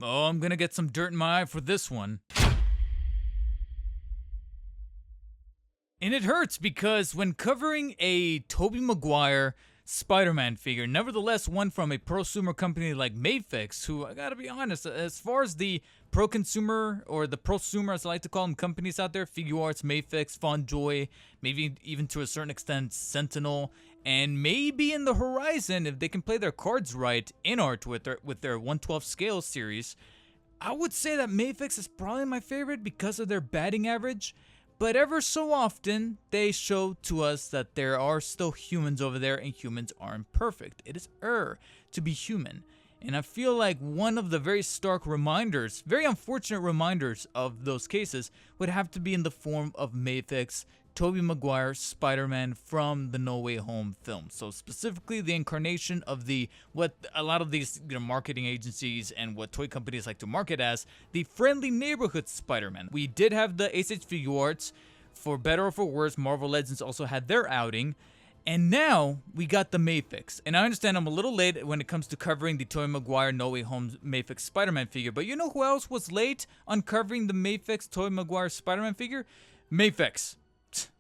Oh, I'm gonna get some dirt in my eye for this one. And it hurts because when covering a Tobey Maguire Spider-Man figure, nevertheless one from a prosumer company like Mafex, who I gotta be honest, as far as the pro-consumer or the prosumer as I like to call them companies out there, Figuarts, Mafex, Fonjoy, maybe even to a certain extent Sentinel, and maybe in the horizon if they can play their cards right in art with their 1/12 scale series, I would say that Mafex is probably my favorite because of their batting average. But ever so often, they show to us that there are still humans over there and humans aren't perfect. It is to be human. And I feel like one of the very stark reminders, very unfortunate reminders of those cases would have to be in the form of Mafex, Tobey Maguire, Spider-Man from the No Way Home film. So specifically the incarnation of what a lot of these marketing agencies and what toy companies like to market as the friendly neighborhood Spider-Man. We did have the S.H.FIGUARTS, for better or for worse. Marvel Legends also had their outing. And now we got the Mafex. And I understand I'm a little late when it comes to covering the Tobey Maguire No Way Home Mafex Spider-Man figure. But you know who else was late on covering the Mafex Tobey Maguire Spider-Man figure? Mafex.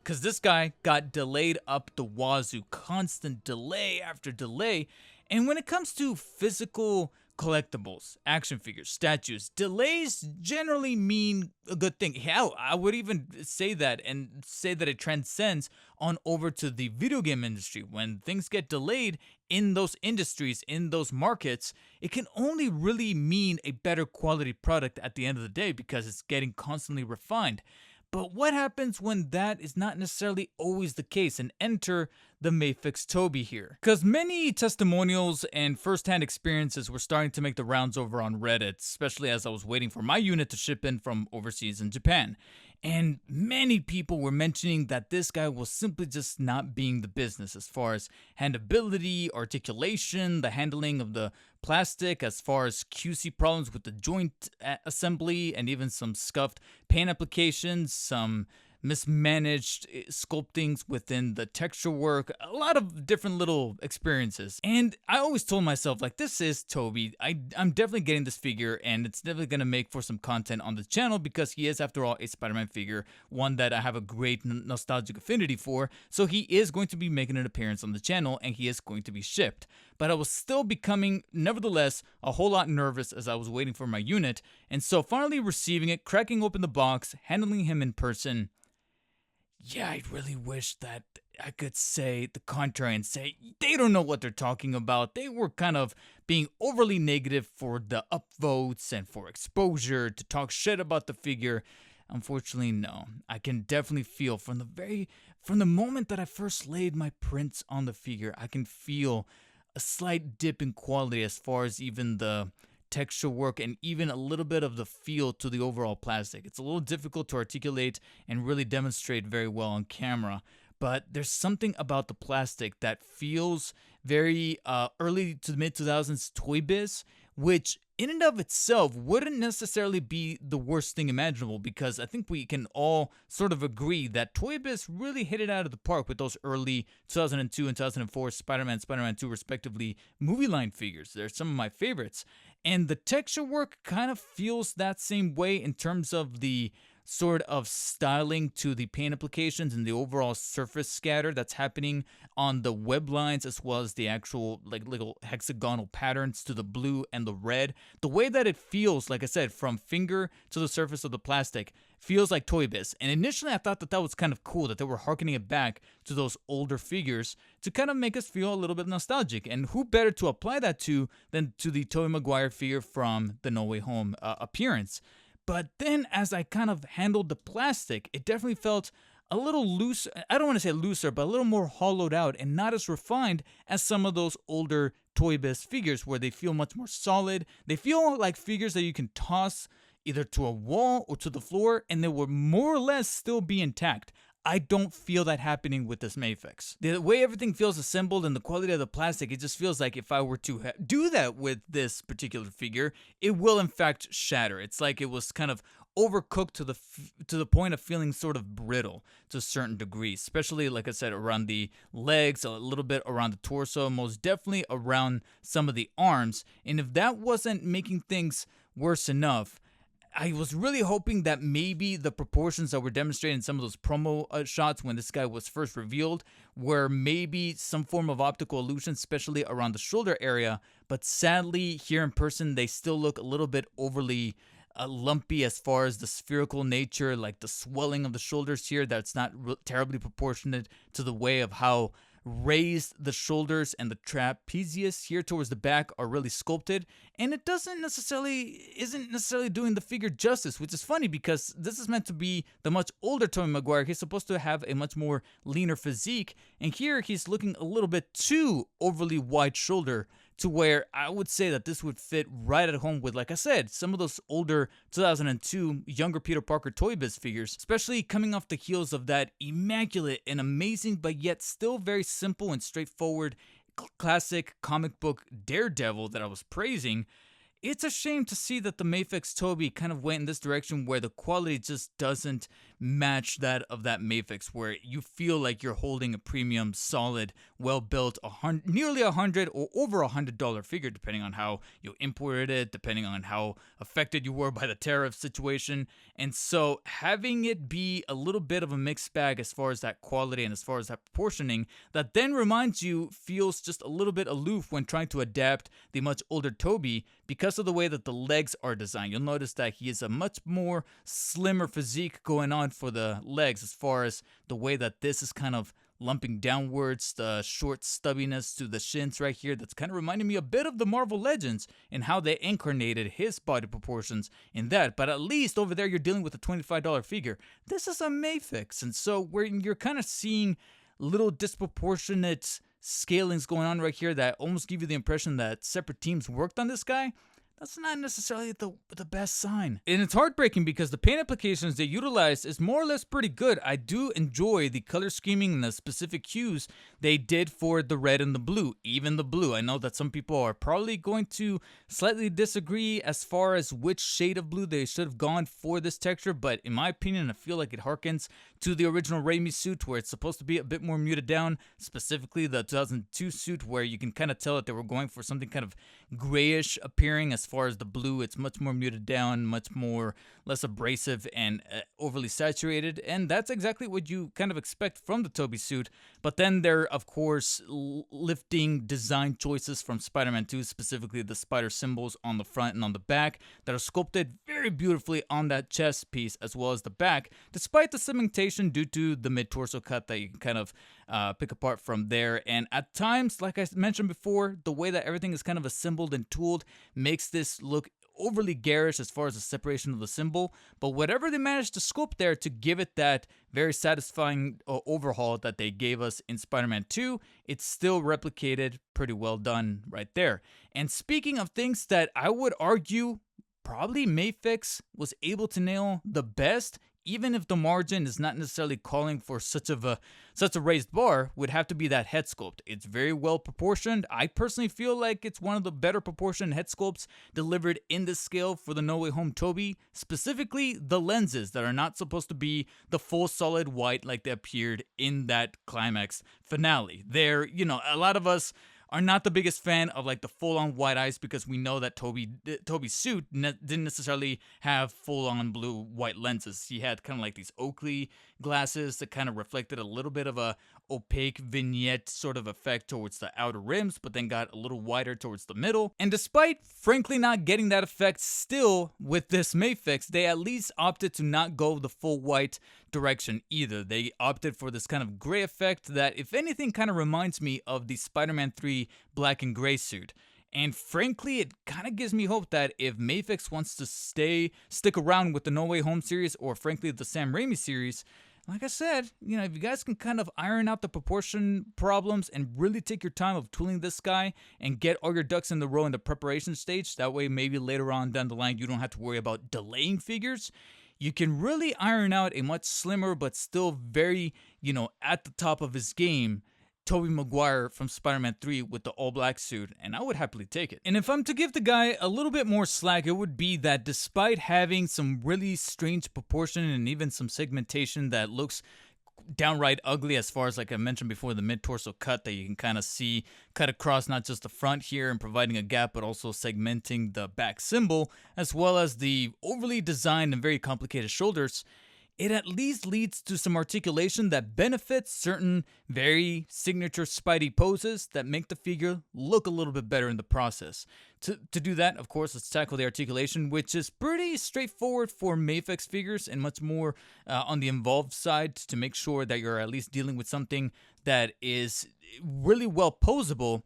Because this guy got delayed up the wazoo. Constant delay after delay. And when it comes to physical collectibles, action figures, statues, delays generally mean a good thing. Hell, I would even say that and say that it transcends on over to the video game industry. When things get delayed in those industries, in those markets, it can only really mean a better quality product at the end of the day because it's getting constantly refined. But what happens when that is not necessarily always the case? And enter the Mafex Tobey here. Because many testimonials and first-hand experiences were starting to make the rounds over on Reddit, especially as I was waiting for my unit to ship in from overseas in Japan. And many people were mentioning that this guy was simply just not being the business as far as handability, articulation, the handling of the plastic, as far as QC problems with the joint assembly, and even some scuffed paint applications, some mismanaged sculptings within the texture work, a lot of different little experiences. And I always told myself, like, this is Tobey. I'm definitely getting this figure, and it's definitely going to make for some content on the channel because he is, after all, a Spider-Man figure, one that I have a great nostalgic affinity for. So he is going to be making an appearance on the channel, and he is going to be shipped. But I was still becoming, nevertheless, a whole lot nervous as I was waiting for my unit. And so finally receiving it, cracking open the box, handling him in person, yeah, I really wish that I could say the contrary and say they don't know what they're talking about. They were kind of being overly negative for the upvotes and for exposure to talk shit about the figure. Unfortunately, no. I can definitely feel from the moment that I first laid my prints on the figure, I can feel a slight dip in quality as far as even the texture work and even a little bit of the feel to the overall plastic. It's a little difficult to articulate and really demonstrate very well on camera, but there's something about the plastic that feels very early to mid 2000s Toy Biz, which in and of itself wouldn't necessarily be the worst thing imaginable, because I think we can all sort of agree that Toy Biz really hit it out of the park with those early 2002 and 2004 Spider-Man, Spider-Man 2 respectively movie line figures. They're some of my favorites. And the texture work kind of feels that same way in terms of the sort of styling to the paint applications and the overall surface scatter that's happening on the web lines, as well as the actual like little hexagonal patterns to the blue and the red. The way that it feels, like I said, from finger to the surface of the plastic feels like Toy Biz. And initially I thought that was kind of cool, that they were harkening it back to those older figures to kind of make us feel a little bit nostalgic. And who better to apply that to than to the Tobey Maguire figure from the No Way Home appearance. But then as I kind of handled the plastic, it definitely felt a little loose. I don't want to say looser, but a little more hollowed out and not as refined as some of those older Toy Biz figures, where they feel much more solid. They feel like figures that you can toss either to a wall or to the floor and they will more or less still be intact. I don't feel that happening with this Mafex. The way everything feels assembled and the quality of the plastic, it just feels like if I were to do that with this particular figure, it will in fact shatter. It's like it was kind of overcooked to the point of feeling sort of brittle to a certain degree, especially, like I said, around the legs, a little bit around the torso, most definitely around some of the arms. And if that wasn't making things worse enough. I was really hoping that maybe the proportions that were demonstrated in some of those promo shots when this guy was first revealed were maybe some form of optical illusion, especially around the shoulder area. But sadly, here in person, they still look a little bit overly lumpy as far as the spherical nature, like the swelling of the shoulders here. That's not terribly proportionate to the way of how raised the shoulders and the trapezius here towards the back are really sculpted, and it isn't necessarily doing the figure justice, which is funny because this is meant to be the much older Tobey Maguire. He's supposed to have a much more leaner physique, and here he's looking a little bit too overly wide shoulder, to where I would say that this would fit right at home with, like I said, some of those older 2002 younger Peter Parker Toy Biz figures, especially coming off the heels of that immaculate and amazing but yet still very simple and straightforward classic comic book Daredevil that I was praising. It's a shame to see that the Mafex Tobey kind of went in this direction where the quality just doesn't match that of that Mafex, where you feel like you're holding a premium, solid, well-built, nearly $100 or over $100 figure, depending on how you imported it, depending on how affected you were by the tariff situation. And so having it be a little bit of a mixed bag as far as that quality and as far as that proportioning, that then reminds you feels just a little bit aloof when trying to adapt the much older Tobey, because of the way that the legs are designed. You'll notice that he is a much more slimmer physique going on for the legs, as far as the way that this is kind of lumping downwards, the short stubbiness to the shins right here. That's kind of reminding me a bit of the Marvel Legends and how they incarnated his body proportions in that. But at least over there, you're dealing with a $25 figure. This is a Mafex, and so where you're kind of seeing little disproportionate scalings going on right here that almost give you the impression that separate teams worked on this guy, that's not necessarily the best sign. And it's heartbreaking because the paint applications they utilized is more or less pretty good. I do enjoy the color scheming and the specific hues they did for the red and the blue, even the blue. I know that some people are probably going to slightly disagree as far as which shade of blue they should have gone for this texture, but in my opinion, I feel like it harkens to the original Raimi suit, where it's supposed to be a bit more muted down, specifically the 2002 suit, where you can kind of tell that they were going for something kind of grayish appearing. As far as the blue, it's much more muted down, much more less abrasive and overly saturated, and that's exactly what you kind of expect from the Tobey suit. But then there, of course, lifting design choices from Spider-Man 2, specifically the spider symbols on the front and on the back that are sculpted very beautifully on that chest piece as well as the back, despite the cementation due to the mid-torso cut that you can kind of pick apart from there. And at times, like I mentioned before, the way that everything is kind of assembled and tooled makes this look overly garish as far as the separation of the symbol, but whatever they managed to sculpt there to give it that very satisfying overhaul that they gave us in Spider-Man 2, it's still replicated pretty well done right there. And speaking of things that I would argue probably Mafex was able to nail the best, even if the margin is not necessarily calling for such a raised bar, would have to be that head sculpt. It's very well proportioned. I personally feel like it's one of the better proportioned head sculpts delivered in this scale for the No Way Home Tobey, specifically the lenses that are not supposed to be the full solid white like they appeared in that climax finale. There, a lot of us are not the biggest fan of like the full-on white eyes, because we know that Tobey's suit didn't necessarily have full-on blue white lenses. He had kind of like these Oakley glasses that kind of reflected a little bit of a opaque vignette sort of effect towards the outer rims, but then got a little wider towards the middle. And despite frankly not getting that effect, still with this Mafex, they at least opted to not go the full white direction either. They opted for this kind of gray effect that, if anything, kind of reminds me of the Spider-Man 3 black and gray suit. And frankly, it kind of gives me hope that if Mafex wants to stick around with the No Way Home series, or frankly the Sam Raimi series, like I said, if you guys can kind of iron out the proportion problems and really take your time of tooling this guy and get all your ducks in the row in the preparation stage, that way maybe later on down the line you don't have to worry about delaying figures, you can really iron out a much slimmer but still very, at the top of his game Tobey Maguire from Spider-Man 3 with the all-black suit, and I would happily take it. And if I'm to give the guy a little bit more slack, it would be that despite having some really strange proportion and even some segmentation that looks downright ugly as far as, like I mentioned before, the mid-torso cut that you can kind of see cut across not just the front here and providing a gap, but also segmenting the back symbol, as well as the overly designed and very complicated shoulders. It at least leads to some articulation that benefits certain very signature Spidey poses that make the figure look a little bit better in the process. To do that, of course, let's tackle the articulation, which is pretty straightforward for Mafex figures and much more on the involved side to make sure that you're at least dealing with something that is really well posable.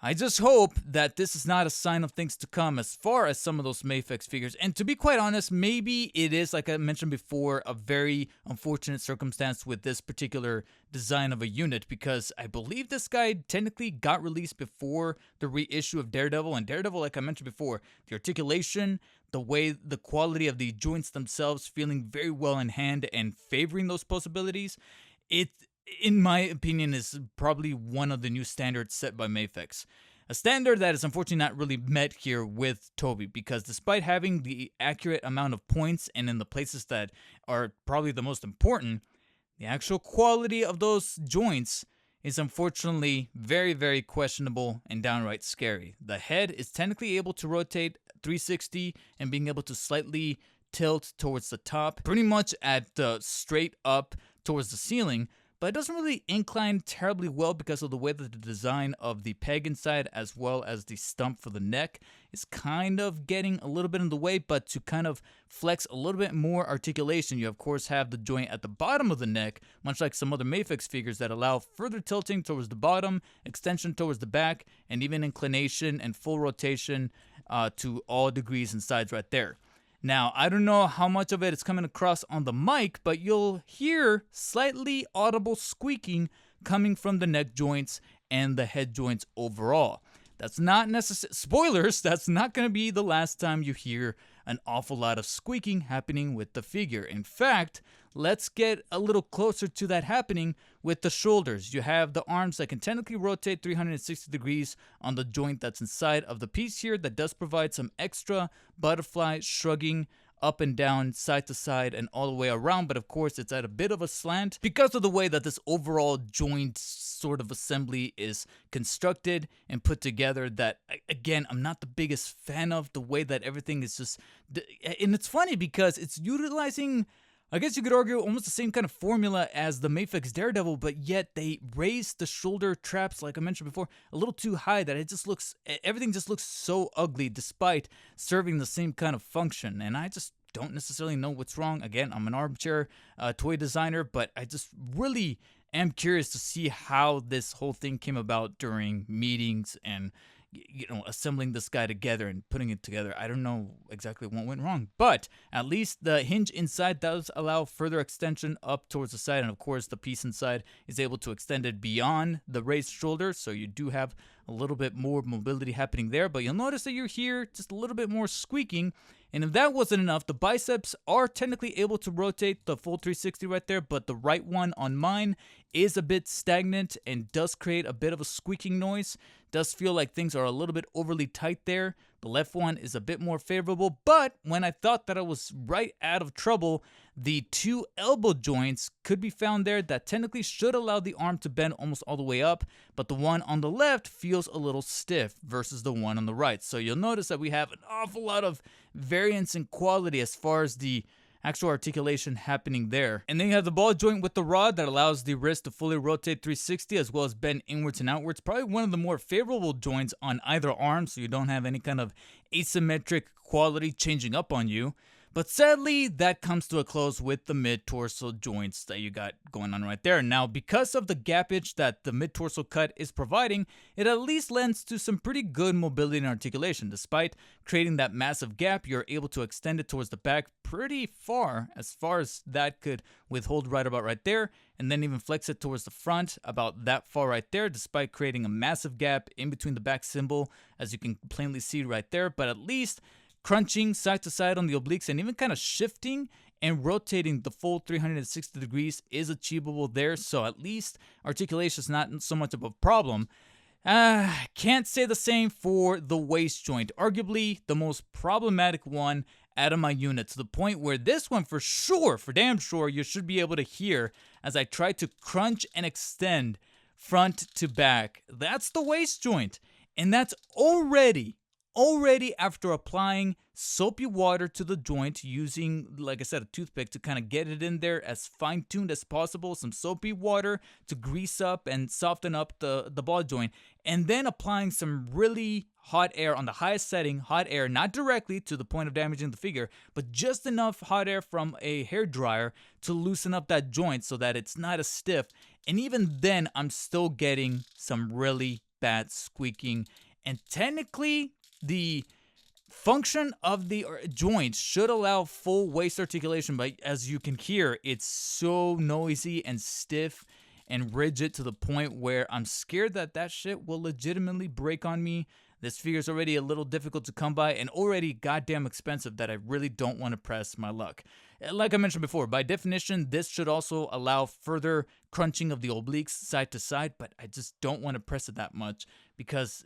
I just hope that this is not a sign of things to come as far as some of those Mafex figures. And to be quite honest, maybe it is, like I mentioned before, a very unfortunate circumstance with this particular design of a unit, because I believe this guy technically got released before the reissue of Daredevil. And Daredevil, like I mentioned before, the articulation, the way, the quality of the joints themselves feeling very well in hand and favoring those possibilities, it, in my opinion, is probably one of the new standards set by Mafex. A standard that is unfortunately not really met here with Tobey, because despite having the accurate amount of points and in the places that are probably the most important, the actual quality of those joints is unfortunately very, very questionable and downright scary. The head is technically able to rotate 360 and being able to slightly tilt towards the top, pretty much at the straight up towards the ceiling, but it doesn't really incline terribly well because of the way that the design of the peg inside as well as the stump for the neck is kind of getting a little bit in the way. But to kind of flex a little bit more articulation, you of course have the joint at the bottom of the neck, much like some other Mafex figures that allow further tilting towards the bottom, extension towards the back, and even inclination and full rotation to all degrees and sides right there. Now, I don't know how much of it is coming across on the mic, but you'll hear slightly audible squeaking coming from the neck joints and the head joints overall. That's not necessary. Spoilers, that's not going to be the last time you hear an awful lot of squeaking happening with the figure. In fact, let's get a little closer to that happening with the shoulders. You have the arms that can technically rotate 360 degrees on the joint that's inside of the piece here that does provide some extra butterfly shrugging up and down, side to side, and all the way around. But of course, it's at a bit of a slant because of the way that this overall joint sort of assembly is constructed and put together, that, again, I'm not the biggest fan of the way that everything is just... And it's funny because it's utilizing, I guess you could argue, almost the same kind of formula as the Mafex Daredevil, but yet they raise the shoulder traps, like I mentioned before, a little too high that it just looks, everything just looks so ugly despite serving the same kind of function. And I just don't necessarily know what's wrong. Again, I'm an armchair toy designer, but I just really am curious to see how this whole thing came about during meetings and, you know, assembling this guy together and putting it together. I don't know exactly what went wrong, but at least the hinge inside does allow further extension up towards the side, and of course the piece inside is able to extend it beyond the raised shoulder, so you do have a little bit more mobility happening there. But you'll notice that you're here just a little bit more squeaking. And if that wasn't enough, the biceps are technically able to rotate the full 360 right there, but the right one on mine is a bit stagnant and does create a bit of a squeaking noise. Does feel like things are a little bit overly tight there. The left one is a bit more favorable, but when I thought that I was right out of trouble, the two elbow joints could be found there that technically should allow the arm to bend almost all the way up, but the one on the left feels a little stiff versus the one on the right. So you'll notice that we have an awful lot of variance in quality as far as the actual articulation happening there. And then you have the ball joint with the rod that allows the wrist to fully rotate 360 as well as bend inwards and outwards. Probably one of the more favorable joints on either arm, so you don't have any kind of asymmetric quality changing up on you. But sadly, that comes to a close with the mid-torso joints that you got going on right there. Now, because of the gappage that the mid-torso cut is providing, it at least lends to some pretty good mobility and articulation. Despite creating that massive gap, you're able to extend it towards the back pretty far as that could withhold right about right there, and then even flex it towards the front about that far right there, despite creating a massive gap in between the back symbol, as you can plainly see right there. But at least crunching side to side on the obliques and even kind of shifting and rotating the full 360 degrees is achievable there. So at least articulation is not so much of a problem. Can't say the same for the waist joint, arguably the most problematic one out of my unit, to the point where this one for sure, for damn sure, you should be able to hear as I try to crunch and extend front to back. That's the waist joint, and that's already after applying soapy water to the joint using, like I said, a toothpick to kind of get it in there as fine-tuned as possible, some soapy water to grease up and soften up the ball joint, and then applying some really hot air on the highest setting, hot air, not directly to the point of damaging the figure, but just enough hot air from a hair dryer to loosen up that joint so that it's not as stiff. And even then, I'm still getting some really bad squeaking. And technically, the function of the joints should allow full waist articulation, but as you can hear, it's so noisy and stiff and rigid to the point where I'm scared that that shit will legitimately break on me. This figure's already a little difficult to come by and already goddamn expensive that I really don't want to press my luck. Like I mentioned before, by definition, this should also allow further crunching of the obliques side to side, but I just don't want to press it that much because,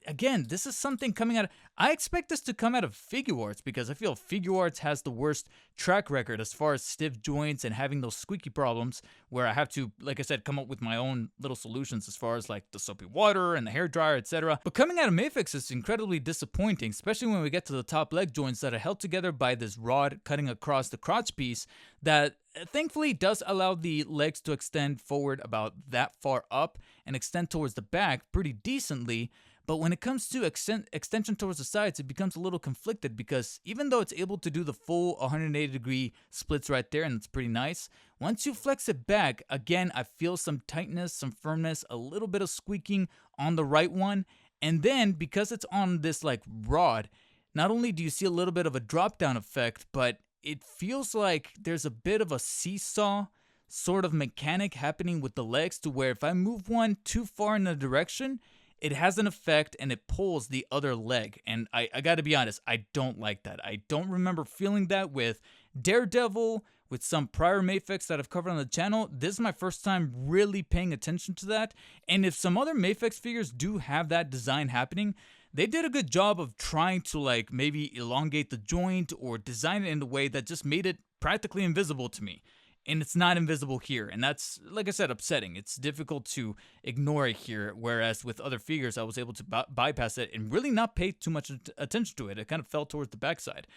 again, this is something coming out of... I expect this to come out of Figuarts because I feel Figuarts has the worst track record as far as stiff joints and having those squeaky problems where I have to, like I said, come up with my own little solutions as far as like the soapy water and the hair dryer, etc. But coming out of Mafex is incredibly disappointing, especially when we get to the top leg joints that are held together by this rod cutting across the crotch piece that thankfully does allow the legs to extend forward about that far up and extend towards the back pretty decently. But when it comes to extension towards the sides, it becomes a little conflicted because even though it's able to do the full 180-degree splits right there, and it's pretty nice, once you flex it back, again, I feel some tightness, some firmness, a little bit of squeaking on the right one. And then because it's on this like rod, not only do you see a little bit of a drop-down effect, but it feels like there's a bit of a seesaw sort of mechanic happening with the legs to where if I move one too far in a direction, it has an effect and it pulls the other leg. And I gotta be honest, I don't like that. I don't remember feeling that with Daredevil, with some prior Mafex that I've covered on the channel. This is my first time really paying attention to that. And if some other Mafex figures do have that design happening, they did a good job of trying to like maybe elongate the joint or design it in a way that just made it practically invisible to me. And it's not invisible here, and that's, like I said, upsetting. It's difficult to ignore it here, whereas with other figures, I was able to bypass it and really not pay too much attention to it. It kind of fell towards the backside.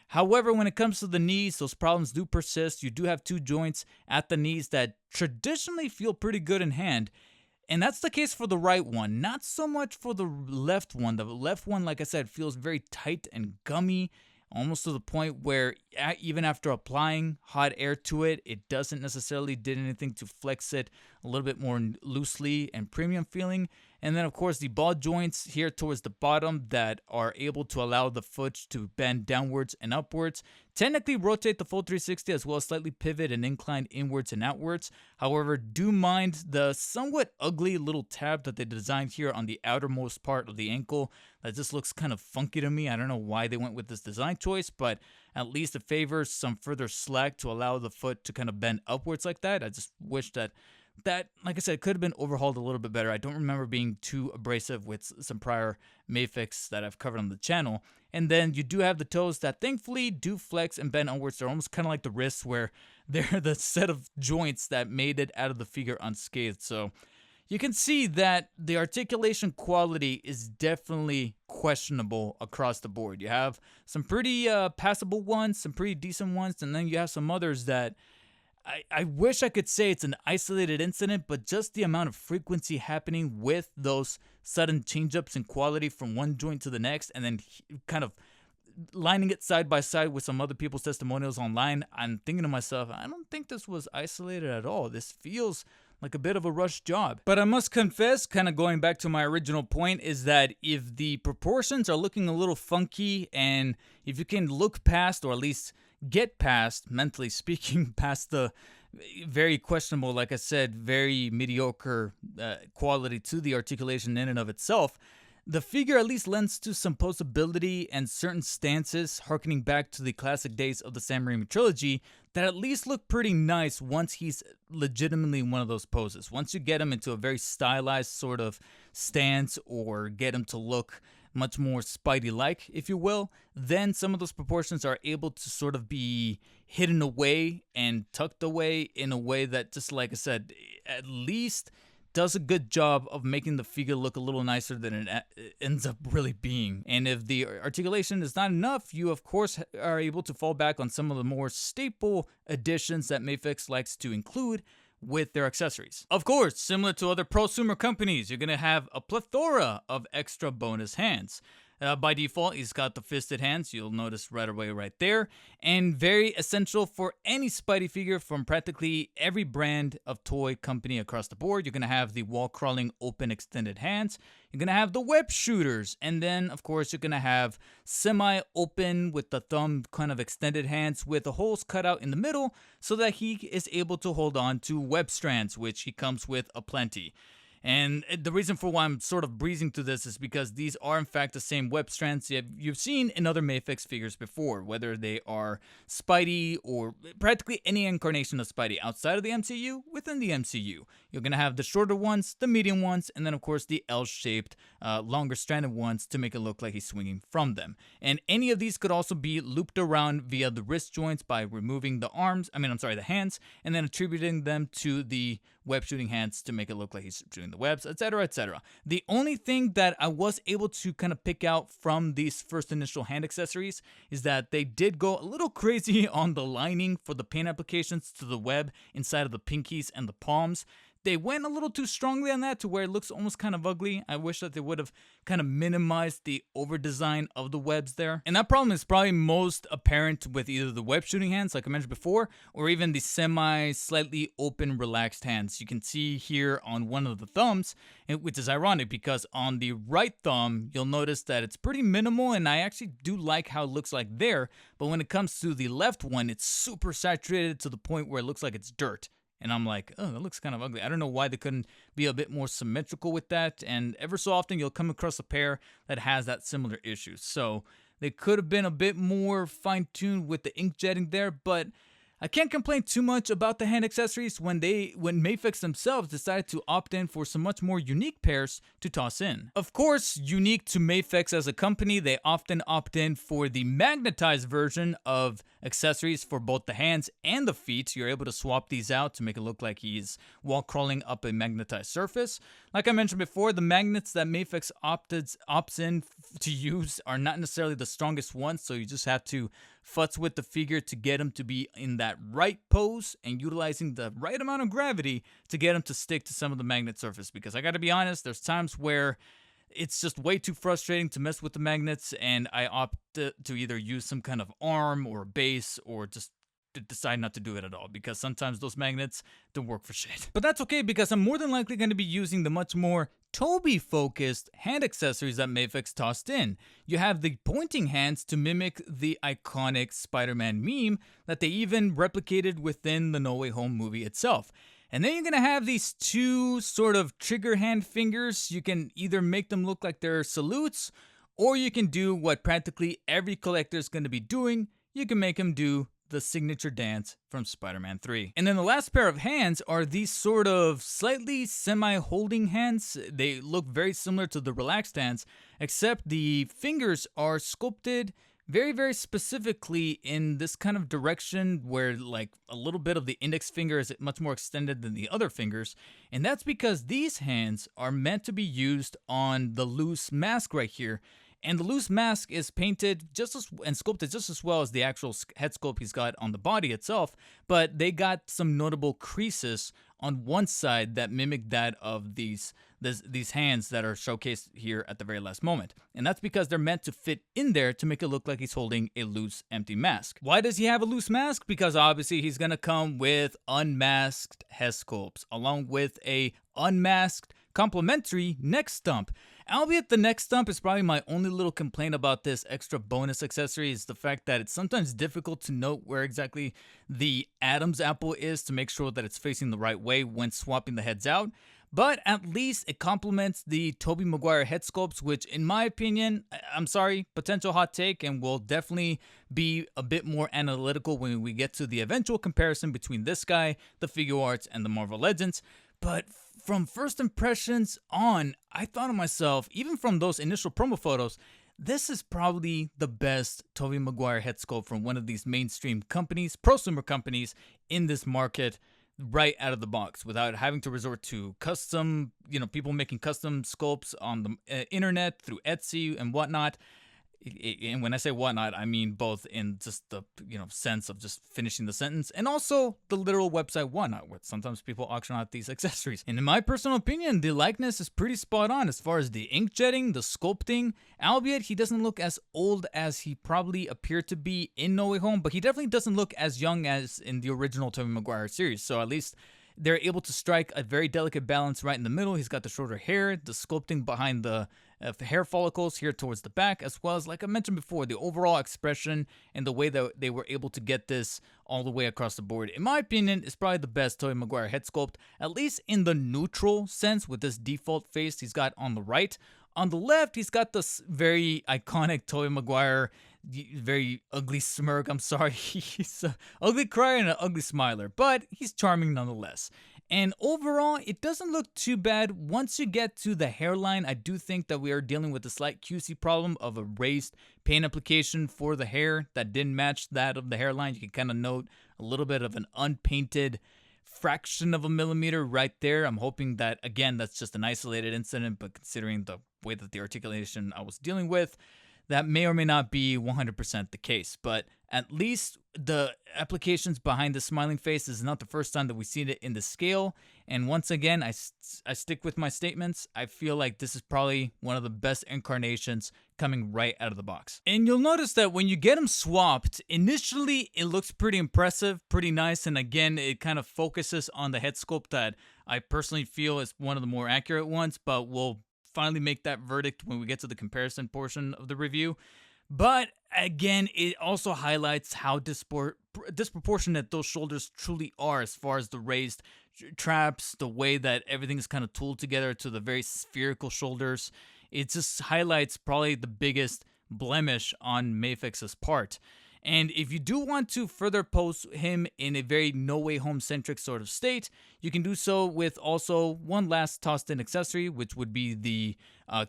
However, when it comes to the knees, those problems do persist. You do have two joints at the knees that traditionally feel pretty good in hand, and that's the case for the right one. Not so much for the left one. The left one, like I said, feels very tight and gummy, almost to the point where even after applying hot air to it, it doesn't necessarily did anything to flex it a little bit more loosely and premium feeling. And then, of course, the ball joints here towards the bottom that are able to allow the foot to bend downwards and upwards, technically rotate the full 360 as well as slightly pivot and incline inwards and outwards. However, do mind the somewhat ugly little tab that they designed here on the outermost part of the ankle. That just looks kind of funky to me. I don't know why they went with this design choice, but at least it favors some further slack to allow the foot to kind of bend upwards like that. I just wish that, like I said, could have been overhauled a little bit better. I don't remember being too abrasive with some prior Mafex that I've covered on the channel. And then you do have the toes that thankfully do flex and bend onwards. They're almost kind of like the wrists where they're the set of joints that made it out of the figure unscathed. So you can see that the articulation quality is definitely questionable across the board. You have some pretty passable ones, some pretty decent ones, and then you have some others that I wish I could say it's an isolated incident, but just the amount of frequency happening with those sudden change-ups in quality from one joint to the next, and then kind of lining it side by side with some other people's testimonials online, I'm thinking to myself, I don't think this was isolated at all. This feels like a bit of a rushed job. But I must confess, kind of going back to my original point, is that if the proportions are looking a little funky, and if you can look past, or at least get past, mentally speaking, past the very questionable, like I said, very mediocre quality to the articulation in and of itself, The figure at least lends to some posability and certain stances, harkening back to the classic days of the Sam Raimi trilogy, that at least look pretty nice once he's legitimately in one of those poses. Once you get him into a very stylized sort of stance or get him to look much more Spidey-like, if you will, then some of those proportions are able to sort of be hidden away and tucked away in a way that, just like I said, at least does a good job of making the figure look a little nicer than it ends up really being. And if the articulation is not enough, you of course are able to fall back on some of the more staple additions that Mafex likes to include with their accessories. Of course, similar to other prosumer companies, you're gonna have a plethora of extra bonus hands. By default, he's got the fisted hands, you'll notice right away right there, and very essential for any Spidey figure from practically every brand of toy company across the board. You're going to have the wall-crawling open extended hands, you're going to have the web shooters, and then of course you're going to have semi-open with the thumb kind of extended hands with the holes cut out in the middle so that he is able to hold on to web strands, which he comes with aplenty. And the reason for why I'm sort of breezing through this is because these are in fact the same web strands you've seen in other Mafex figures before, whether they are Spidey or practically any incarnation of Spidey outside of the MCU, within the MCU. You're going to have the shorter ones, the medium ones, and then of course the L-shaped, longer stranded ones to make it look like he's swinging from them. And any of these could also be looped around via the wrist joints by removing the hands, and then attributing them to the web shooting hands to make it look like he's shooting the webs, etc., etc. The only thing that I was able to kind of pick out from these first initial hand accessories is that they did go a little crazy on the lining for the paint applications to the web inside of the pinkies and the palms. They went a little too strongly on that to where it looks almost kind of ugly. I wish that they would have kind of minimized the over design of the webs there. And that problem is probably most apparent with either the web shooting hands, like I mentioned before, or even the slightly open relaxed hands. You can see here on one of the thumbs, which is ironic because on the right thumb, you'll notice that it's pretty minimal, and I actually do like how it looks like there. But when it comes to the left one, it's super saturated to the point where it looks like it's dirt. And I'm like, oh, that looks kind of ugly. I don't know why they couldn't be a bit more symmetrical with that. And ever so often, you'll come across a pair that has that similar issue. So they could have been a bit more fine-tuned with the ink jetting there. But I can't complain too much about the hand accessories when Mafex themselves decided to opt in for some much more unique pairs to toss in. Of course, unique to Mafex as a company, they often opt in for the magnetized version of accessories for both the hands and the feet. You're able to swap these out to make it look like he's wall crawling up a magnetized surface. Like I mentioned before, the magnets that Mafex opts in to use are not necessarily the strongest ones, so you just have to futz with the figure to get him to be in that right pose and utilizing the right amount of gravity to get him to stick to some of the magnet surface. Because I gotta be honest, there's times where it's just way too frustrating to mess with the magnets, and I opt to either use some kind of arm or base or just decide not to do it at all, because sometimes those magnets don't work for shit. But that's okay, because I'm more than likely going to be using the much more Tobey focused hand accessories that Mafex tossed in. You have the pointing hands to mimic the iconic Spider-Man meme that they even replicated within the No Way Home movie itself. And then you're going to have these two sort of trigger hand fingers. You can either make them look like they're salutes, or you can do what practically every collector is going to be doing. You can make them do the signature dance from Spider-Man 3. And then the last pair of hands are these sort of slightly semi-holding hands. They look very similar to the relaxed hands, except the fingers are sculpted very, very specifically in this kind of direction where like a little bit of the index finger is much more extended than the other fingers. And that's because these hands are meant to be used on the loose mask right here. And the loose mask is painted and sculpted just as well as the actual head sculpt he's got on the body itself, but they got some notable creases on one side that mimic that of these hands that are showcased here at the very last moment. And that's because they're meant to fit in there to make it look like he's holding a loose, empty mask. Why does he have a loose mask? Because obviously he's gonna come with unmasked head sculpts, along with a unmasked complementary neck stump. Albeit the neck stump is probably my only little complaint about this extra bonus accessory, is the fact that it's sometimes difficult to note where exactly the Adam's apple is to make sure that it's facing the right way when swapping the heads out. but at least it complements the Tobey Maguire head sculpts, which in my opinion, I'm sorry, potential hot take, and will definitely be a bit more analytical when we get to the eventual comparison between this guy, the Figuarts, and the Marvel Legends. But from first impressions on, I thought to myself, even from those initial promo photos, this is probably the best Tobey Maguire head sculpt from one of these mainstream companies, prosumer companies in this market, right out of the box, without having to resort to custom, people making custom sculpts on the internet through Etsy and whatnot. And when I say whatnot, I mean both in just the sense of just finishing the sentence, and also the literal website whatnot, where sometimes people auction out these accessories. And in my personal opinion, the likeness is pretty spot on as far as the ink jetting, the sculpting, albeit he doesn't look as old as he probably appeared to be in No Way Home, but he definitely doesn't look as young as in the original Tobey Maguire series. So at least they're able to strike a very delicate balance right in the middle. He's got the shorter hair, the sculpting behind the hair follicles here towards the back, as well as, like I mentioned before, the overall expression and the way that they were able to get this all the way across the board. In my opinion, is probably the best Tobey Maguire head sculpt, at least in the neutral sense, with this default face he's got on the right. On the left, he's got this very iconic Tobey Maguire, very ugly smirk. I'm sorry, he's an ugly crier and an ugly smiler, but he's charming nonetheless. And overall, it doesn't look too bad. Once you get to the hairline, I do think that we are dealing with a slight QC problem of a raised paint application for the hair that didn't match that of the hairline. You can kind of note a little bit of an unpainted fraction of a millimeter right there. I'm hoping that, again, that's just an isolated incident, but considering the way that the articulation I was dealing with, that may or may not be 100% the case. But at least the applications behind the smiling face is not the first time that we've seen it in the scale. And once again, I stick with my statements. I feel like this is probably one of the best incarnations coming right out of the box. And you'll notice that when you get them swapped, initially it looks pretty impressive, pretty nice. And again, it kind of focuses on the head sculpt that I personally feel is one of the more accurate ones, but we'll finally make that verdict when we get to the comparison portion of the review. But again, it also highlights how disproportionate those shoulders truly are as far as the raised traps, the way that everything is kind of tooled together to the very spherical shoulders. It just highlights probably the biggest blemish on Mafex's part. And if you do want to further pose him in a very No Way Home centric sort of state, you can do so with also one last tossed in accessory, which would be the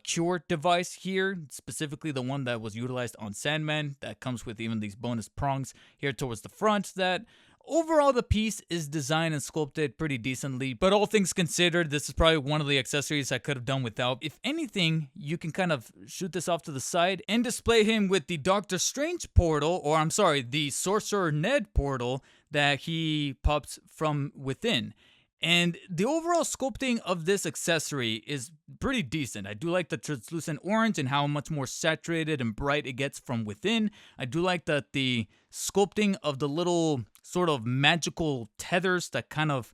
Cure device here, specifically the one that was utilized on Sandman, that comes with even these bonus prongs here towards the front. That overall, the piece is designed and sculpted pretty decently, but all things considered, this is probably one of the accessories I could have done without. If anything, you can kind of shoot this off to the side and display him with the Doctor Strange portal, or I'm sorry, the Sorcerer Ned portal that he pops from within. And the overall sculpting of this accessory is pretty decent. I do like the translucent orange and how much more saturated and bright it gets from within. I do like that the sculpting of the little sort of magical tethers that kind of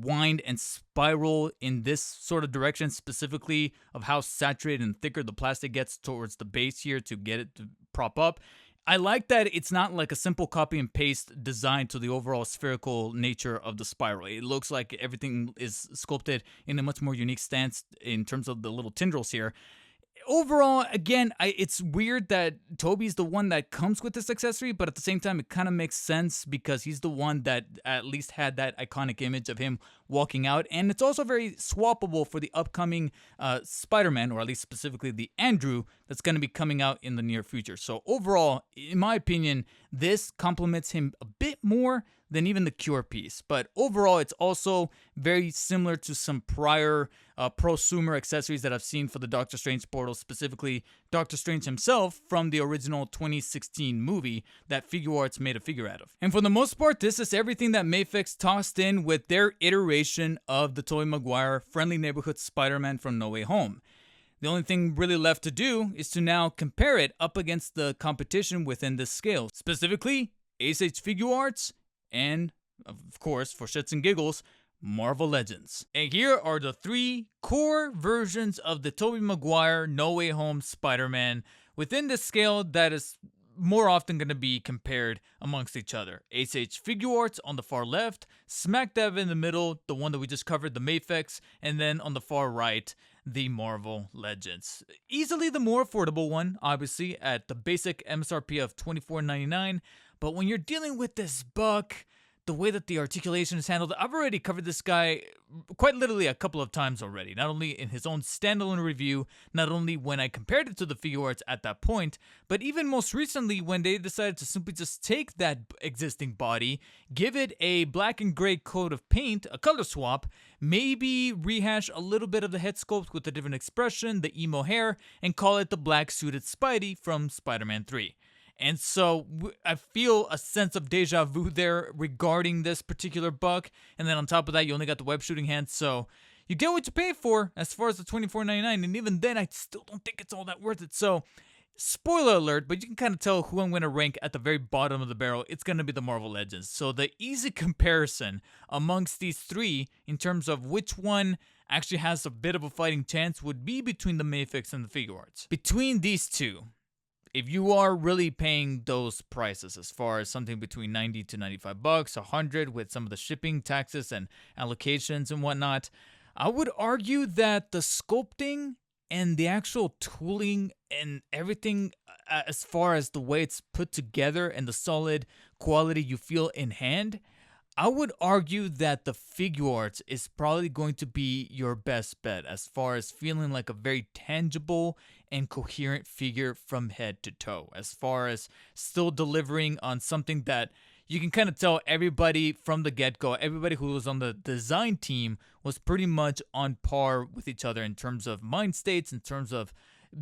wind and spiral in this sort of direction, specifically of how saturated and thicker the plastic gets towards the base here to get it to prop up. I like that it's not like a simple copy and paste design to the overall spherical nature of the spiral. It looks like everything is sculpted in a much more unique stance in terms of the little tendrils here. Overall, again, it's weird that Tobey's the one that comes with this accessory, but at the same time, it kind of makes sense because he's the one that at least had that iconic image of him walking out. And it's also very swappable for the upcoming Spider-Man, or at least specifically the Andrew, that's going to be coming out in the near future. So overall, in my opinion, this complements him a bit more than even the Cure piece. But overall, it's also very similar to some prior prosumer accessories that I've seen for the Doctor Strange portal, specifically Doctor Strange himself from the original 2016 movie that Figuarts made a figure out of. And for the most part, this is everything that Mafex tossed in with their iteration of the Tobey Maguire Friendly Neighborhood Spider-Man from No Way Home. The only thing really left to do is to now compare it up against the competition within this scale, specifically S.H.FIGUARTS and, of course, for shits and giggles, Marvel Legends. And here are the three core versions of the Tobey Maguire No Way Home Spider-Man within this scale that is more often going to be compared amongst each other. S.H.FIGUARTS on the far left, smack dab in the middle, the one that we just covered, the Mafex, and then on the far right, the Marvel Legends. Easily the more affordable one, obviously, at the basic MSRP of $24.99, but when you're dealing with this buck, the way that the articulation is handled, I've already covered this guy quite literally a couple of times already, not only in his own standalone review, not only when I compared it to the Figuarts at that point, but even most recently when they decided to simply just take that existing body, give it a black and gray coat of paint, a color swap, maybe rehash a little bit of the head sculpt with a different expression, the emo hair, and call it the black suited Spidey from Spider-Man 3. And so I feel a sense of deja vu there regarding this particular buck. And then on top of that, you only got the web shooting hands. So you get what you pay for as far as the $24.99. And even then, I still don't think it's all that worth it. So spoiler alert, but you can kind of tell who I'm going to rank at the very bottom of the barrel. It's going to be the Marvel Legends. So the easy comparison amongst these three in terms of which one actually has a bit of a fighting chance would be between the Mafex and the Figuarts. Between these two, if you are really paying those prices as far as something between 90 to 95 bucks, 100 with some of the shipping taxes and allocations and whatnot, I would argue that the sculpting and the actual tooling and everything as far as the way it's put together and the solid quality you feel in hand, I would argue that the Figuarts is probably going to be your best bet as far as feeling like a very tangible and coherent figure from head to toe, as far as still delivering on something that you can kind of tell everybody from the get-go, everybody who was on the design team was pretty much on par with each other in terms of mind states, in terms of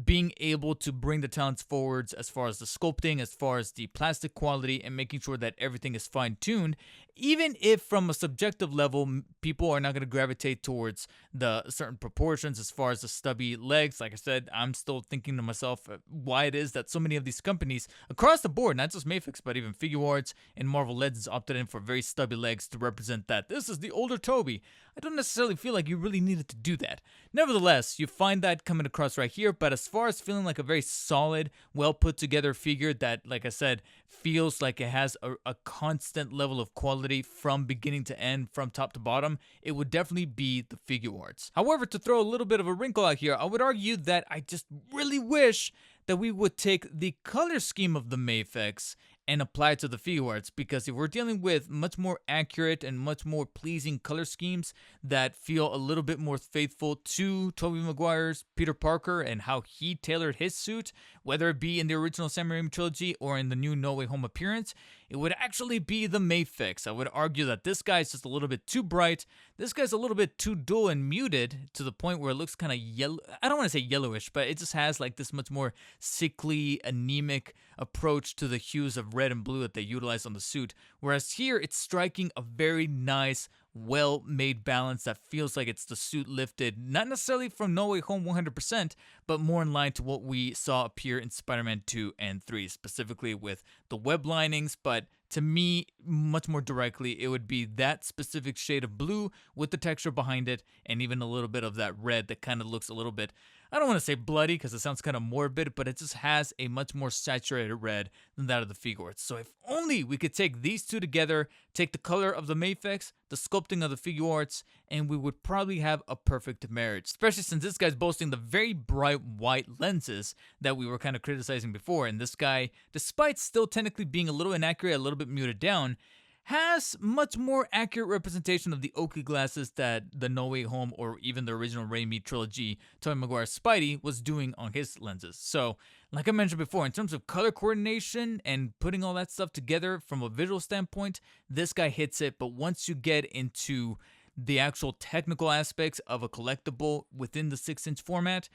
being able to bring the talents forwards as far as the sculpting, as far as the plastic quality, and making sure that everything is fine-tuned, even if from a subjective level, people are not going to gravitate towards the certain proportions as far as the stubby legs. Like I said, I'm still thinking to myself why it is that so many of these companies across the board, not just Mafex, but even Figuarts and Marvel Legends opted in for very stubby legs to represent that this is the older Tobey. I don't necessarily feel like you really needed to do that. Nevertheless, you find that coming across right here, but as far as feeling like a very solid, well put together figure that, like I said, feels like it has a constant level of quality from beginning to end, from top to bottom, it would definitely be the Figuarts. However, to throw a little bit of a wrinkle out here, I would argue that I just really wish that we would take the color scheme of the Mafex and apply it to the Figuarts, because if we're dealing with much more accurate and much more pleasing color schemes that feel a little bit more faithful to Tobey Maguire's Peter Parker and how he tailored his suit, whether it be in the original Sam Raimi trilogy or in the new No Way Home appearance, it would actually be the Mafex. I would argue that this guy's just a little bit too bright. This guy's a little bit too dull and muted to the point where it looks kind of yellow. I don't want to say yellowish, but it just has like this much more sickly, anemic approach to the hues of red and blue that they utilize on the suit. Whereas here, it's striking a very nice, well-made balance that feels like it's the suit lifted, not necessarily from No Way Home 100%, but more in line to what we saw appear in Spider-Man 2 and 3, specifically with the web linings, but to me, much more directly, it would be that specific shade of blue with the texture behind it, and even a little bit of that red that kind of looks a little bit, I don't want to say bloody because it sounds kind of morbid, but it just has a much more saturated red than that of the Figuarts. So if only we could take these two together, take the color of the Mafex, the sculpting of the Figuarts, and we would probably have a perfect marriage, especially since this guy's boasting the very bright white lenses that we were kind of criticizing before. And this guy, despite still technically being a little inaccurate, a little bit muted down, has much more accurate representation of the Oakley glasses that the No Way Home or even the original Raimi trilogy Tobey Maguire's Spidey was doing on his lenses. So, like I mentioned before, in terms of color coordination and putting all that stuff together from a visual standpoint, this guy hits it. But once you get into the actual technical aspects of a collectible within the 6-inch format,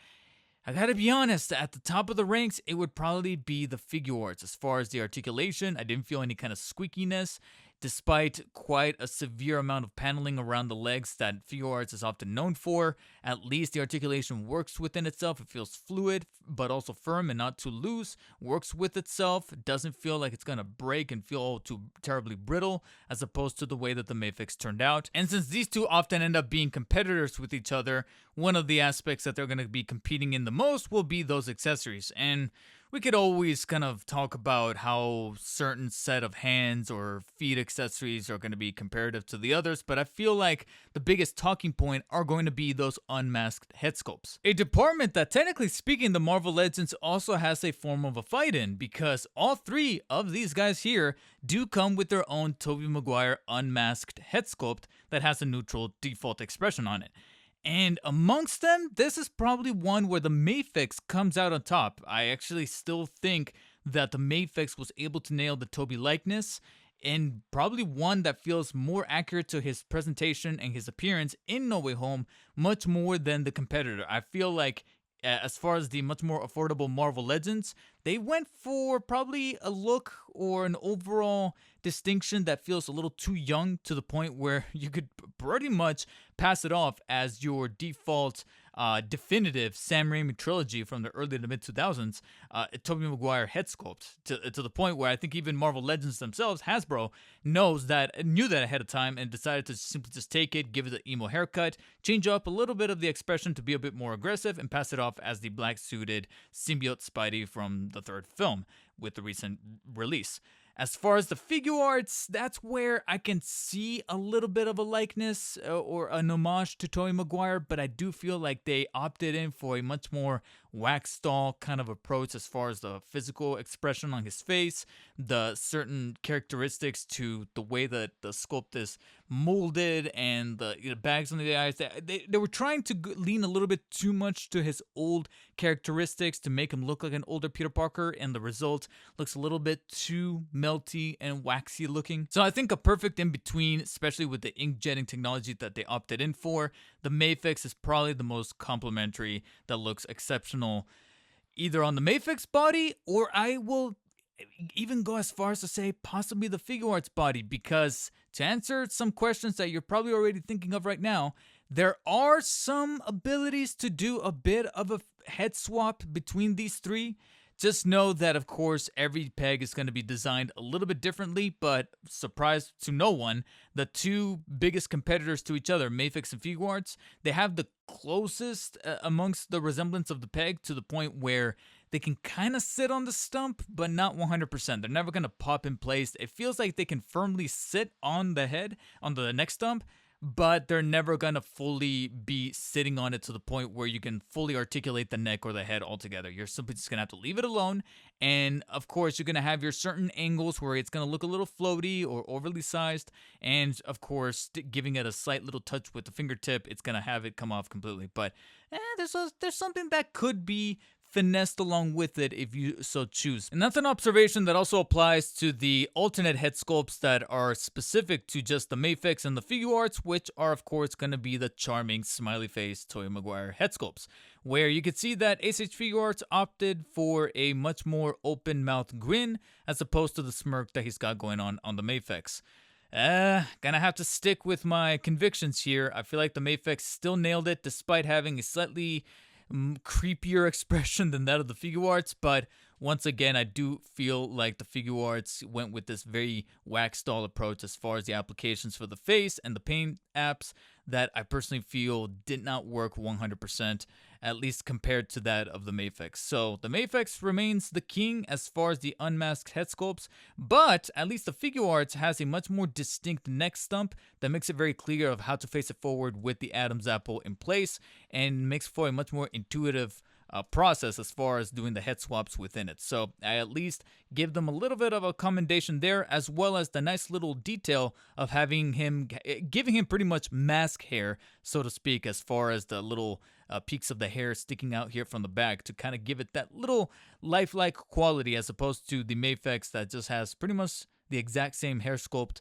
I gotta be honest, at the top of the ranks, it would probably be the Figuarts. As far as the articulation, I didn't feel any kind of squeakiness, despite quite a severe amount of paneling around the legs that Figuarts is often known for. At least the articulation works within itself. It feels fluid, but also firm and not too loose. Works with itself. It doesn't feel like it's gonna break and feel too terribly brittle, as opposed to the way that the Mafex turned out. And since these two often end up being competitors with each other, one of the aspects that they're gonna be competing in the most will be those accessories. And we could always kind of talk about how certain set of hands or feet accessories are going to be comparative to the others, but I feel like the biggest talking point are going to be those unmasked head sculpts. A department that, technically speaking, the Marvel Legends also has a form of a fight in, because all three of these guys here do come with their own Tobey Maguire unmasked head sculpt that has a neutral default expression on it. And amongst them, this is probably one where the Mafex comes out on top. I actually still think that the Mafex was able to nail the Tobey likeness, and probably one that feels more accurate to his presentation and his appearance in No Way Home, much more than the competitor. I feel like as far as the much more affordable Marvel Legends, they went for probably a look or an overall distinction that feels a little too young, to the point where you could pretty much pass it off as your default definitive Sam Raimi trilogy from the early to mid 2000s, Tobey Maguire head sculpt, to the point where I think even Marvel Legends themselves, Hasbro, knew that ahead of time and decided to simply just take it, give it an emo haircut, change up a little bit of the expression to be a bit more aggressive, and pass it off as the black suited symbiote Spidey from the third film with the recent release. As far as the figure arts, that's where I can see a little bit of a likeness or an homage to Tobey Maguire, but I do feel like they opted in for a much more wax doll kind of approach as far as the physical expression on his face, the certain characteristics to the way that the sculpt is molded, and the bags under the eyes. They were trying to lean a little bit too much to his old characteristics to make him look like an older Peter Parker, and the result looks a little bit too melty and waxy looking. So I think a perfect in between, especially with the ink jetting technology that they opted in for. The Mafex is probably the most complementary, that looks exceptional either on the Mafex body, or I will even go as far as to say possibly the figure arts body, because to answer some questions that you're probably already thinking of right now, there are some abilities to do a bit of a head swap between these three. Just know that, of course, every peg is going to be designed a little bit differently, but surprise to no one, the two biggest competitors to each other, Mafex and Figuarts, they have the closest amongst the resemblance of the peg, to the point where they can kind of sit on the stump, but not 100%. They're never going to pop in place. It feels like they can firmly sit on the head, on the next stump, but they're never going to fully be sitting on it to the point where you can fully articulate the neck or the head altogether. You're simply just going to have to leave it alone. And of course, you're going to have your certain angles where it's going to look a little floaty or overly sized. And of course, giving it a slight little touch with the fingertip, it's going to have it come off completely. But there's something that could be finessed along with it if you so choose. And that's an observation that also applies to the alternate head sculpts that are specific to just the Mafex and the figure arts, which are of course going to be the charming smiley face Tobey Maguire head sculpts, where you could see that S.H.FIGUARTS opted for a much more open mouth grin as opposed to the smirk that he's got going on the Mafex. Gonna have to stick with my convictions here. I feel like the Mafex still nailed it despite having a slightly creepier expression than that of the figure arts, but once again, I do feel like the figure arts went with this very wax doll approach as far as the applications for the face and the paint apps that I personally feel did not work 100%, at least compared to that of the Mafex. So the Mafex remains the king as far as the unmasked head sculpts, but at least the figure arts has a much more distinct neck stump that makes it very clear of how to face it forward with the Adam's apple in place, and makes for a much more intuitive process as far as doing the head swaps within it. So I at least give them a little bit of a commendation there, as well as the nice little detail of having him, giving him pretty much mask hair, so to speak, as far as the little peaks of the hair sticking out here from the back to kind of give it that little lifelike quality, as opposed to the Mafex that just has pretty much the exact same hair sculpt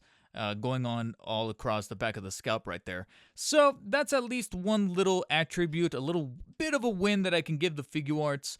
going on all across the back of the scalp right there. So that's at least one little attribute, a little bit of a win that I can give the figure arts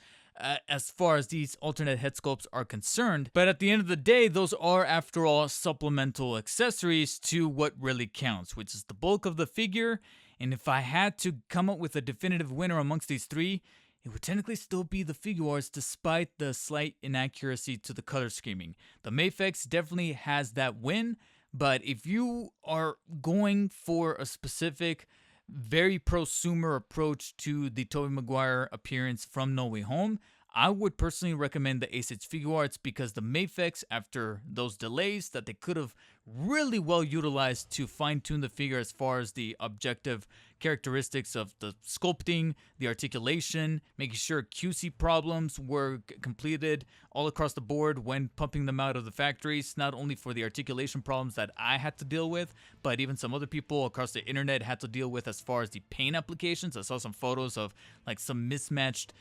as far as these alternate head sculpts are concerned. But at the end of the day, those are, after all, supplemental accessories to what really counts, which is the bulk of the figure. And if I had to come up with a definitive winner amongst these three, it would technically still be the figure arts, despite the slight inaccuracy to the color scheming. The Mafex definitely has that win, but if you are going for a specific, very prosumer approach to the Tobey Maguire appearance from No Way Home, I would personally recommend the S.H.FIGUARTS because the Mafex, after those delays that they could have really well utilized to fine-tune the figure as far as the objective characteristics of the sculpting, the articulation, making sure QC problems were completed all across the board when pumping them out of the factories, not only for the articulation problems that I had to deal with, but even some other people across the internet had to deal with as far as the paint applications. I saw some photos of like some mismatched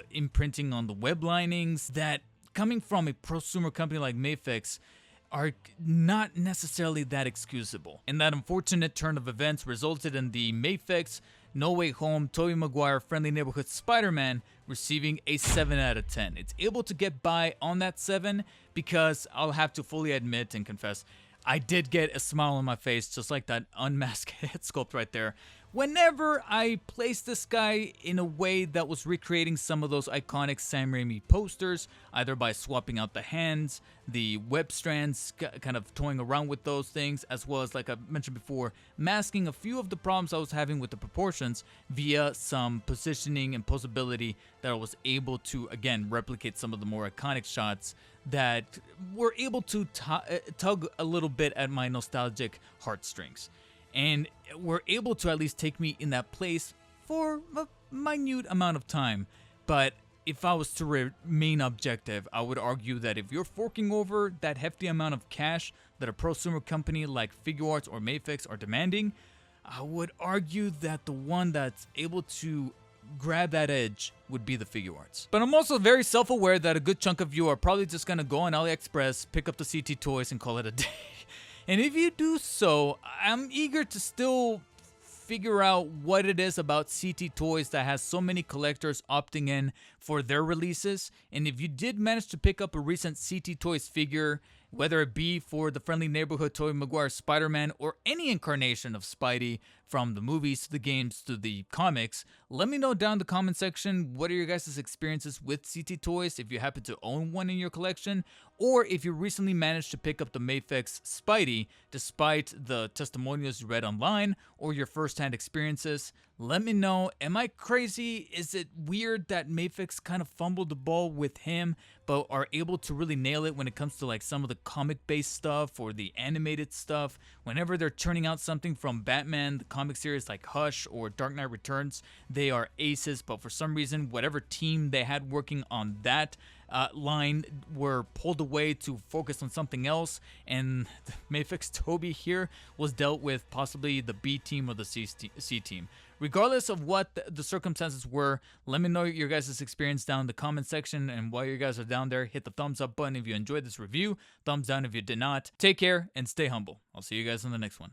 imprinting on the web linings that, coming from a prosumer company like Mafex, are not necessarily that excusable. And that unfortunate turn of events resulted in the Mafex No Way Home Tobey Maguire Friendly Neighborhood Spider-Man receiving a 7 out of 10. It's able to get by on that 7 because I'll have to fully admit and confess, I did get a smile on my face, just like that unmasked head sculpt right there, whenever I placed this guy in a way that was recreating some of those iconic Sam Raimi posters, either by swapping out the hands, the web strands, kind of toying around with those things, as well as, like I mentioned before, masking a few of the problems I was having with the proportions via some positioning and posability that I was able to, again, replicate some of the more iconic shots that were able to tug a little bit at my nostalgic heartstrings. And were able to at least take me in that place for a minute amount of time. But if I was to remain objective, I would argue that if you're forking over that hefty amount of cash that a prosumer company like Figuarts or Mafex are demanding, I would argue that the one that's able to grab that edge would be the Figuarts. But I'm also very self-aware that a good chunk of you are probably just gonna go on AliExpress, pick up the CT toys, and call it a day. And if you do so, I'm eager to still figure out what it is about CT Toys that has so many collectors opting in for their releases. And if you did manage to pick up a recent CT Toys figure, whether it be for the Friendly Neighborhood Tobey Maguire Spider-Man or any incarnation of Spidey, from the movies to the games to the comics, let me know down in the comment section what are your guys' experiences with CT Toys, if you happen to own one in your collection, or if you recently managed to pick up the Mafex Spidey despite the testimonials you read online or your first-hand experiences. Let me know. Am I crazy? Is it weird that Mafex kind of fumbled the ball with him, but are able to really nail it when it comes to like some of the comic-based stuff or the animated stuff? Whenever they're turning out something from Batman, the comic series like Hush or Dark Knight Returns, they are aces, but for some reason, whatever team they had working on that line were pulled away to focus on something else, and the Mafex Tobey here was dealt with possibly the B team or the C team. Regardless of what the circumstances were, let me know your guys' experience down in the comment section, and while you guys are down there, hit the thumbs up button if you enjoyed this review, thumbs down if you did not. Take care and stay humble. I'll see you guys in the next one.